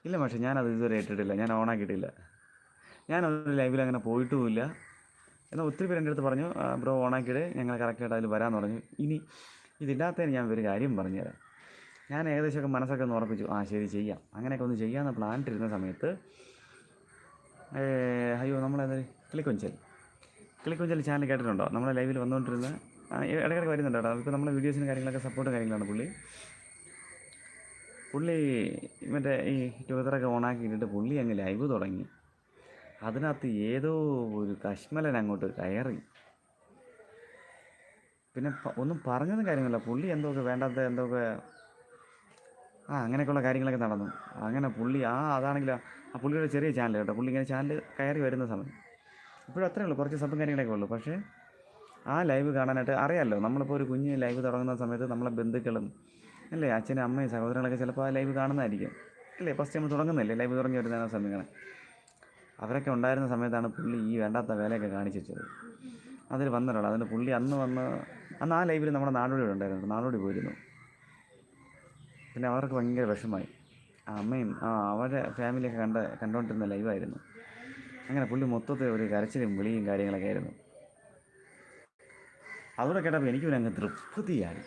ഇല്ല പക്ഷേ ഞാനത് ഇതുവരെ ഇട്ടിട്ടില്ല, ഞാൻ ഓണാക്കിയിട്ടില്ല. ഞാനതൊരു ലൈവിൽ അങ്ങനെ പോയിട്ടുമില്ല. എന്നാൽ ഒത്തിരി പേര് എൻ്റെ അടുത്ത് പറഞ്ഞു ബ്രോ ഓണാക്കിയിട്ട് ഞങ്ങൾ കറക്റ്റായിട്ട് അതിൽ വരാമെന്ന് പറഞ്ഞു. ഇനി ഇതില്ലാത്തതിന് ഞാൻ ഒരു കാര്യം പറഞ്ഞുതരാം. ഞാൻ ഏകദേശമൊക്കെ മനസ്സൊക്കെ ഒന്ന് ഉറപ്പിച്ചു, ശരി ചെയ്യാം, അങ്ങനെയൊക്കെ ഒന്ന് ചെയ്യാമെന്ന് പ്ലാൻ ഇട്ടിരുന്ന സമയത്ത് അയ്യോ നമ്മളത് കിളിക്കൊഞ്ചൽ ചാനൽ കേട്ടിട്ടുണ്ടോ? നമ്മളെ ലൈവിൽ വന്നുകൊണ്ടിരുന്ന ഇടയ്ക്കിടയ്ക്ക് വരുന്നുണ്ട് കേട്ടോ. ഇപ്പോൾ നമ്മളെ വീഡിയോസിനും കാര്യങ്ങളൊക്കെ സപ്പോർട്ട് കാര്യങ്ങളാണ് പുള്ളി മറ്റേ ഈ ട്വിറ്ററൊക്കെ ഓണാക്കിയിട്ടിട്ട് പുള്ളി അങ്ങ് ലൈവ് തുടങ്ങി. അതിനകത്ത് ഏതോ ഒരു കശ്മലൻ അങ്ങോട്ട് കയറി. പിന്നെ ഒന്നും പറഞ്ഞൊന്നും കാര്യമില്ല. പുള്ളി എന്തൊക്കെ വേണ്ടാത്ത എന്തൊക്കെ അങ്ങനെയൊക്കെയുള്ള കാര്യങ്ങളൊക്കെ നടന്നു. അങ്ങനെ പുള്ളി അതാണെങ്കിൽ പുള്ളിയുടെ ചെറിയ ചാനൽ കേട്ടോ. പുള്ളി ഇങ്ങനെ ചാനൽ കയറി വരുന്ന സമയം ഇപ്പോഴും അത്രയേ ഉള്ളൂ, കുറച്ച് സബും കാര്യങ്ങളൊക്കെ ഉള്ളൂ. പക്ഷേ ആ ലൈവ് കാണാനായിട്ട് അറിയാമല്ലോ, നമ്മളിപ്പോൾ ഒരു കുഞ്ഞ് ലൈവ് തുടങ്ങുന്ന സമയത്ത് നമ്മളെ ബന്ധുക്കളും അല്ലേ, അച്ഛനും അമ്മയും സഹോദരങ്ങളൊക്കെ ചിലപ്പോൾ ആ ലൈവ് കാണുന്നതായിരിക്കും അല്ലേ. ഫസ്റ്റ് നമ്മൾ തുടങ്ങുന്നില്ലേ, ലൈവ് തുടങ്ങി വരുന്ന സമയങ്ങൾ അവരൊക്കെ ഉണ്ടായിരുന്ന സമയത്താണ് പുള്ളി ഈ വേണ്ടാത്ത വേലയൊക്കെ കാണിച്ചു വെച്ചത്. അതിൽ വന്നിട്ടുണ്ട്. അതിന് പുള്ളി അന്ന് ആ ലൈവിൽ നമ്മുടെ നാടോടി ഉണ്ടായിരുന്നു, നാടോടി പോയിരുന്നു. പിന്നെ അവർക്ക് ഭയങ്കര വിഷമമായി. അമ്മയും അവരുടെ ഫാമിലിയൊക്കെ കണ്ടുകൊണ്ടിരുന്ന ലൈവായിരുന്നു. അങ്ങനെ പുള്ളി മൊത്തത്തിൽ ഒരു കരച്ചിലും വിളിയും കാര്യങ്ങളൊക്കെ ആയിരുന്നു. അതുകൂടെ കേട്ടപ്പോൾ എനിക്ക് പിന്നെ അങ്ങ് തൃപ്തിയായി.